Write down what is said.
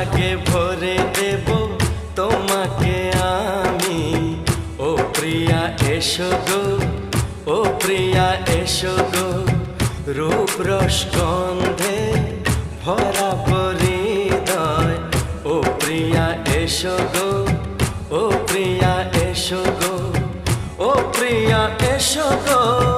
ভাগে ভরে দেব তোমাকে আমি। ও প্রিয়া এসো গো, ও প্রিয়া এসো গো, রূপ রস গন্ধে ভরা হৃদয়। ও প্রিয়া এসো গো, ও প্রিয়া এসো গো, ও প্রিয়া এসো গো।